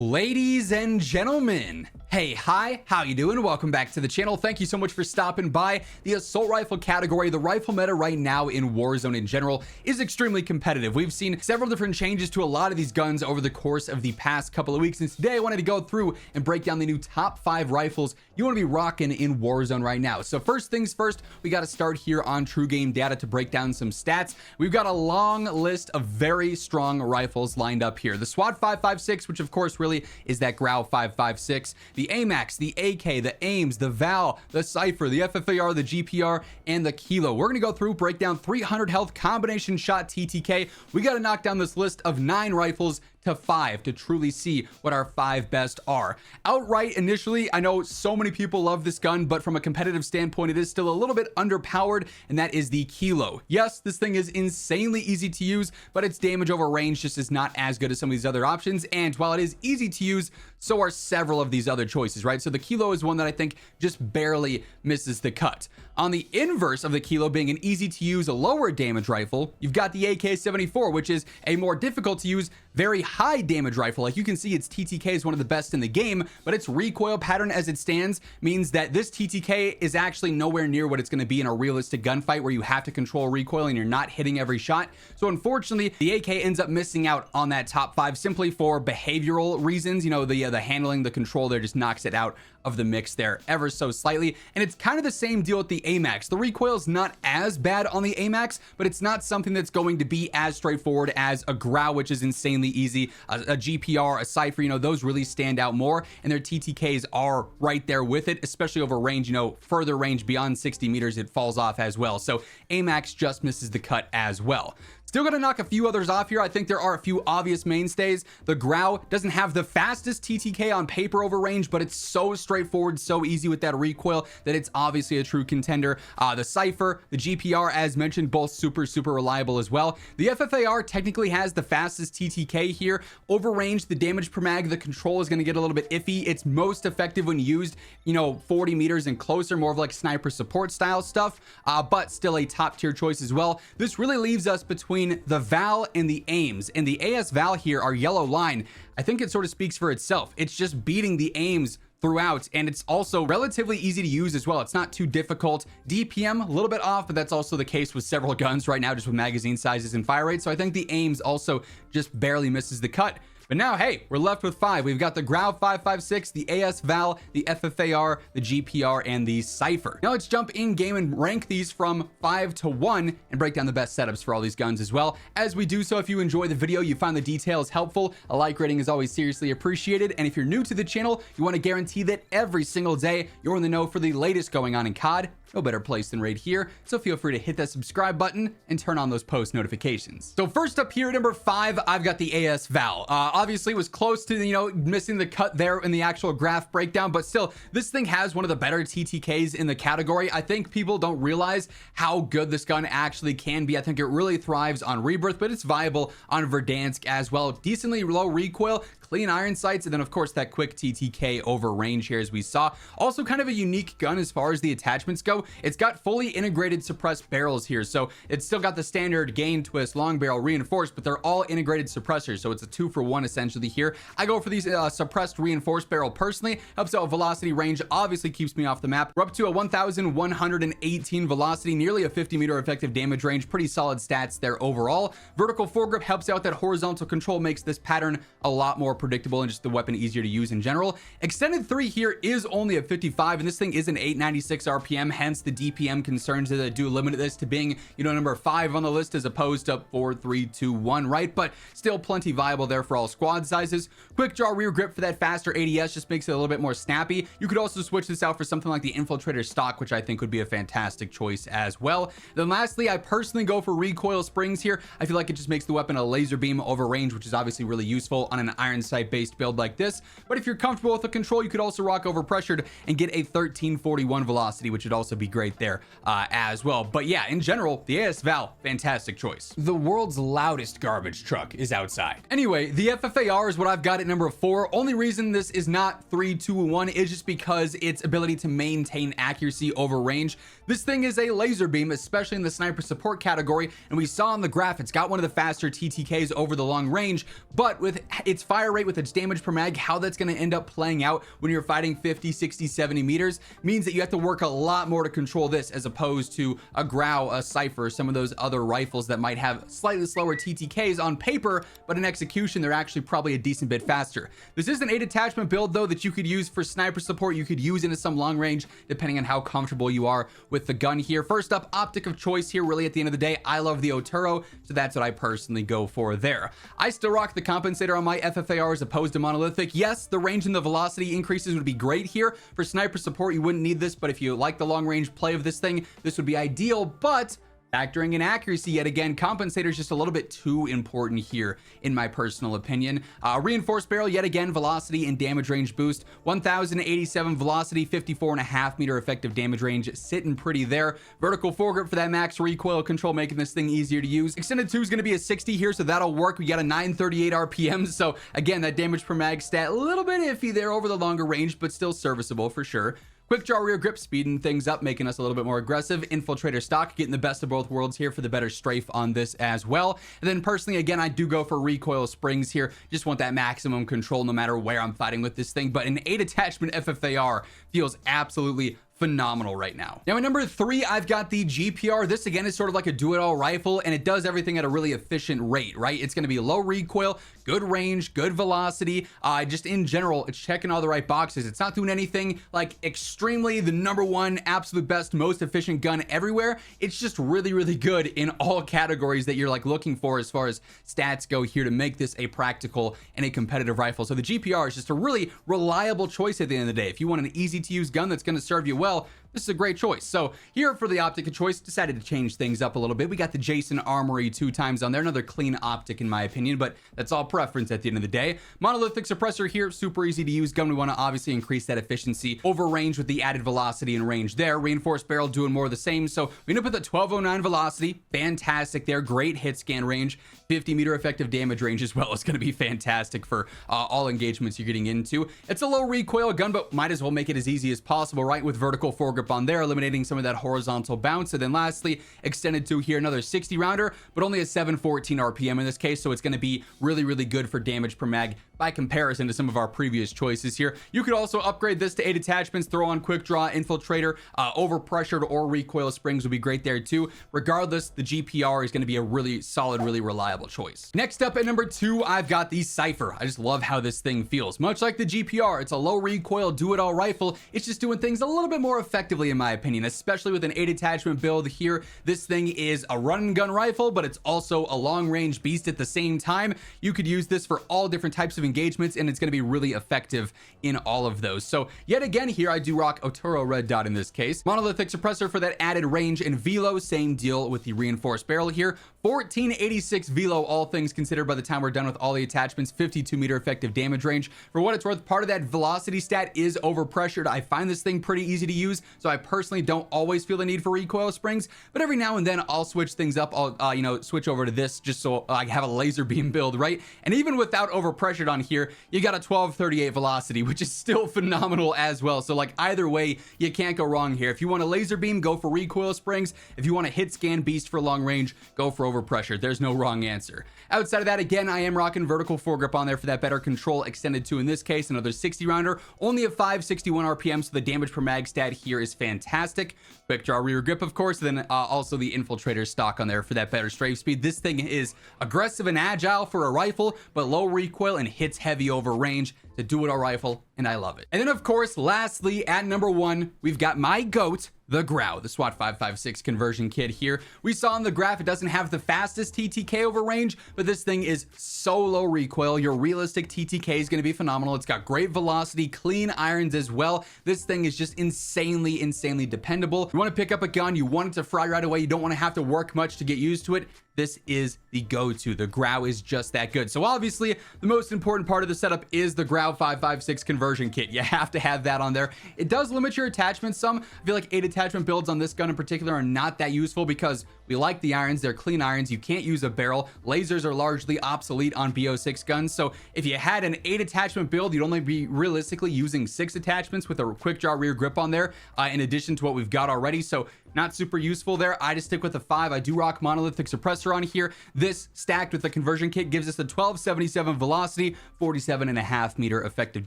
Ladies and gentlemen, hey, hi, how you doing? Welcome back to the channel. Thank you so much for stopping by. The assault rifle category, the rifle meta right now in Warzone in general is extremely competitive. We've seen several different changes to a lot of these guns over the course of the past couple of weeks, and today I wanted to go through and break down the new top 5 rifles you want to be rocking in Warzone right now. So first things first, we got to start here on True Game Data to break down some stats. We've got a long list of very strong rifles lined up here. The SWAT 556, which of course really is that Grau 556, the AMAX, the AK, the AIMS, the VAL, the Cypher, the FFAR, the GPR, and the Kilo. We're gonna go through, break down 300 health combination shot TTK. We got to knock down this list of 9 rifles to 5 to truly see what our 5 best are. Outright, initially, I know so many people love this gun, but from a competitive standpoint, it is still a little bit underpowered, and that is the Kilo. Yes, this thing is insanely easy to use, but its damage over range just is not as good as some of these other options, and while it is easy to use, so are several of these other choices, right? So the Kilo is one that I think just barely misses the cut. On the inverse of the Kilo being an easy to use, lower damage rifle, you've got the AK-74, which is a more difficult to use, very high damage rifle. Like you can see, its TTK is one of the best in the game, but its recoil pattern as it stands means that this TTK is actually nowhere near what it's going to be in a realistic gunfight where you have to control recoil and you're not hitting every shot. So unfortunately, the AK ends up missing out on that top 5 simply for behavioral reasons. You know, the handling, the control there just knocks it out of the mix there ever so slightly. And it's kind of the same deal with the AMAX. The recoil is not as bad on the AMAX, but it's not something that's going to be as straightforward as a Grau, which is insanely easy, a GPR, a Cypher. You know, those really stand out more, and their TTKs are right there with it, especially over range. You know, further range beyond 60 meters, it falls off as well. So AMAX just misses the cut as well. Still gonna knock a few others off here. I think there are a few obvious mainstays. The Grau doesn't have the fastest TTK on paper over range, but it's so straightforward, so easy with that recoil that it's obviously a true contender. The Cypher, the GPR, as mentioned, both super reliable as well. The FFAR technically has the fastest TTK here. Over range, the damage per mag, the control is gonna get a little bit iffy. It's most effective when used, you know, 40 meters and closer, more of like sniper support style stuff, but still a top tier choice as well. This really leaves us between the VAL and the AIMS, and the AS VAL here, our yellow line, I think it sort of speaks for itself. It's just beating the AIMS throughout, and it's also relatively easy to use as well. It's not too difficult. DPM a little bit off, but that's also the case with several guns right now, just with magazine sizes and fire rate. So I think the AIMS also just barely misses the cut. But now, hey, we're left with 5. We've got the Grau 556, the AS VAL, the FFAR, the GPR, and the Cypher. Now let's jump in game and rank these from 5 to 1 and break down the best setups for all these guns as well. As we do so, if you enjoy the video, you find the details helpful, a like rating is always seriously appreciated. And if you're new to the channel, you want to guarantee that every single day you're in the know for the latest going on in COD. No better place than right here, so feel free to hit that subscribe button and turn on those post notifications. So first up here, number 5, I've got the AS VAL. Obviously was close to, you know, missing the cut there in the actual graph breakdown, but still, this thing has one of the better TTKs in the category. I think people don't realize how good this gun actually can be. I think it really thrives on Rebirth, but it's viable on Verdansk as well. Decently low recoil, clean iron sights, and then of course that quick TTK over range here as we saw. Also kind of a unique gun as far as the attachments go. It's got fully integrated suppressed barrels here, so it's still got the standard gain, twist, long barrel, reinforced, but they're all integrated suppressors, so it's a 2-for-1 essentially here. I go for these suppressed reinforced barrel personally. Helps out with velocity, range obviously keeps me off the map. We're up to a 1118 velocity, nearly a 50-meter effective damage range. Pretty solid stats there overall. Vertical foregrip helps out that horizontal control, makes this pattern a lot more predictable and just the weapon easier to use in general. Extended 3 here is only a 55, and this thing is an 896 RPM, hence the DPM concerns that do limit this to being, you know, number 5 on the list as opposed to 4, 3, 2, 1, right? But still plenty viable there for all squad sizes. Quick draw rear grip for that faster ADS just makes it a little bit more snappy. You could also switch this out for something like the Infiltrator stock, which I think would be a fantastic choice as well. Then lastly, I personally go for recoil springs here. I feel like it just makes the weapon a laser beam over range, which is obviously really useful on an iron sight based build like this. But if you're comfortable with the control, you could also rock over pressured and get a 1341 velocity, which would also be great there as well. But yeah, in general, the AS VAL, fantastic choice. The world's loudest garbage truck is outside. Anyway, the FFAR is what I've got at number 4. Only reason this is not 3, 2, 1 is just because its ability to maintain accuracy over range. This thing is a laser beam, especially in the sniper support category, and we saw on the graph it's got one of the faster TTKs over the long range, but with its fire rate rate, with its damage per mag, how that's going to end up playing out when you're fighting 50, 60, 70 meters means that you have to work a lot more to control this, as opposed to a Grau, a Cypher, some of those other rifles that might have slightly slower TTKs on paper, but in execution they're actually probably a decent bit faster. This is an 8 attachment build though that you could use for sniper support. You could use into some long range depending on how comfortable you are with the gun here. First up, optic of choice here. Really, at the end of the day, I love the Oturo, so that's what I personally go for there. I still rock the compensator on my FFAR as opposed to monolithic. Yes, the range and the velocity increases would be great here. For sniper support you wouldn't need this, but if you like the long range play of this thing, this would be ideal. But factoring in accuracy, yet again, compensator is just a little bit too important here, in my personal opinion. Reinforced barrel, yet again, velocity and damage range boost. 1087 velocity, 54.5 meter effective damage range, sitting pretty there. Vertical foregrip for that max recoil control, making this thing easier to use. Extended 2 is going to be a 60 here, so that'll work. We got a 938 RPM, so again, that damage per mag stat, a little bit iffy there over the longer range, but still serviceable for sure. Quick draw rear grip, speeding things up, making us a little bit more aggressive. Infiltrator stock, getting the best of both worlds here for the better strafe on this as well. And then personally, again, I do go for recoil springs here. Just want that maximum control no matter where I'm fighting with this thing. But an 8 attachment FFAR feels absolutely phenomenal right now. Now at number 3, I've got the GPR. This again is sort of like a do-it-all rifle, and it does everything at a really efficient rate, right? It's going to be low recoil, good range, good velocity. Just in general, it's checking all the right boxes. It's not doing anything like extremely the #1 absolute best, most efficient gun everywhere. It's just really, really good in all categories that you're like looking for as far as stats go here to make this a practical and a competitive rifle. So the GPR is just a really reliable choice at the end of the day. If you want an easy to use gun that's going to serve you well, this is a great choice. So here for the optic of choice, decided to change things up a little bit. We got the Jason Armory 2 times on there, another clean optic in my opinion, but that's all preference at the end of the day. Monolithic suppressor here, super easy to use gun. We want to obviously increase that efficiency over range with the added velocity and range there. Reinforced barrel doing more of the same. So we end up with a 1209 velocity, fantastic there, great hit scan range, 50 meter effective damage range as well. It's going to be fantastic for all engagements you're getting into. It's a low recoil gun, but might as well make it as easy as possible, right? With vertical foregrip on there, eliminating some of that horizontal bounce. And then lastly, extended 2 here, another 60 rounder, but only a 714 RPM in this case. So it's going to be really, really good for damage per mag by comparison to some of our previous choices here. You could also upgrade this to 8 attachments, throw on quick draw, infiltrator, over pressured or recoil springs would be great there too. Regardless, the GPR is going to be a really solid, really reliable choice. Next up at number 2, I've got the Cypher. I just love how this thing feels. Much like the GPR, it's a low recoil do-it-all rifle. It's just doing things a little bit more effectively in my opinion, especially with an 8 attachment build here. This thing is a run and gun rifle, but it's also a long range beast at the same time. You could use this for all different types of engagements, and it's going to be really effective in all of those. So yet again here, I do rock Oturo red dot in this case. Monolithic suppressor for that added range and velo, same deal with the reinforced barrel here. 1486 velo, all things considered, by the time we're done with all the attachments. 52 meter effective damage range. For what it's worth, part of that velocity stat is over pressured. I find this thing pretty easy to use, so I personally don't always feel the need for recoil springs, but every now and then I'll switch things up. I'll switch over to this just so I have a laser beam build, right? And even without over pressured on here, you got a 1238 velocity, which is still phenomenal as well. So like either way, you can't go wrong here. If you want a laser beam, go for recoil springs. If you want a hit scan beast for long range, go for over pressured. There's no wrong answer. Outside of that, again, I am rocking vertical foregrip on there for that better control. Extended 2 in this case, another 60 rounder, only a 561 RPM, so the damage per mag stat here is fantastic. Quick draw rear grip, of course, then also the infiltrator stock on there for that better strafe speed. This thing is aggressive and agile for a rifle, but low recoil and hits heavy over range. To do-it-all rifle, and I love it. And then of course, lastly, at number 1, we've got my GOAT, the Grau, the SWAT 556 conversion kit here. We saw in the graph, it doesn't have the fastest TTK over range, but this thing is so low recoil. Your realistic TTK is going to be phenomenal. It's got great velocity, clean irons as well. This thing is just insanely, insanely dependable. You want to pick up a gun, you want it to fry right away, you don't want to have to work much to get used to it. This is the go-to. The Grau is just that good. So obviously, the most important part of the setup is the Grau 556 conversion kit. You have to have that on there. It does limit your attachments some. I feel like 8 attachment builds on this gun in particular are not that useful because we like the irons. They're clean irons. You can't use a barrel. Lasers are largely obsolete on BO6 guns. So if you had an 8 attachment build, you'd only be realistically using 6 attachments with a quick draw rear grip on there, in addition to what we've got already. So not super useful there. I just stick with the 5. I do rock monolithic suppressor suppressor on here. This stacked with the conversion kit gives us a 1277 velocity, 47.5 meter effective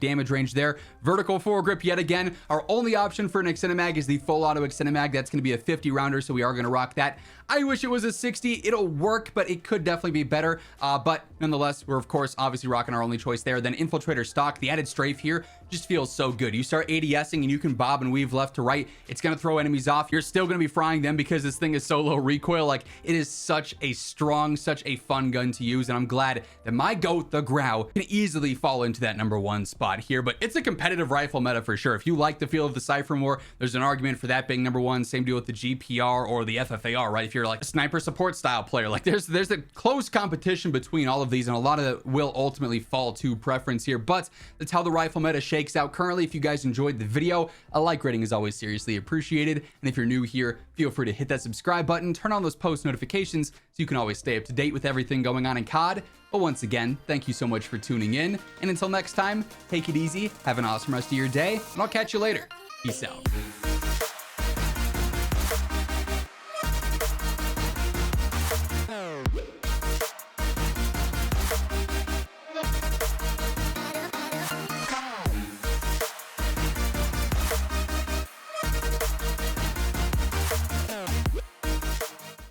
damage range there. Vertical foregrip yet again. Our only option for an extended mag is the full auto extended mag. That's going to be a 50 rounder, so we are going to rock that. I wish it was a 60. It'll work, but it could definitely be better. But nonetheless, we're of course obviously rocking our only choice there. Then Infiltrator stock, the added strafe here just feels so good. You start ADSing and you can bob and weave left to right. It's going to throw enemies off. You're still going to be frying them because this thing is so low recoil. Like, it is such a strong, such a fun gun to use. And I'm glad that my GOAT, the Grau, can easily fall into that #1 spot here. But it's a competitive rifle meta for sure. If you like the feel of the Cypher more, there's an argument for that being #1. Same deal with the GPR or the FFAR, right? If you're like a sniper support style player, like there's a close competition between all of these, and a lot of it will ultimately fall to preference here. But that's how the rifle meta shakes out currently. If you guys enjoyed the video, a like rating is always seriously appreciated. And if you're new here, feel free to hit that subscribe button, turn on those post notifications so you can always stay up to date with everything going on in COD. But once again, thank you so much for tuning in. And until next time, take it easy, have an awesome rest of your day, and I'll catch you later. Peace out.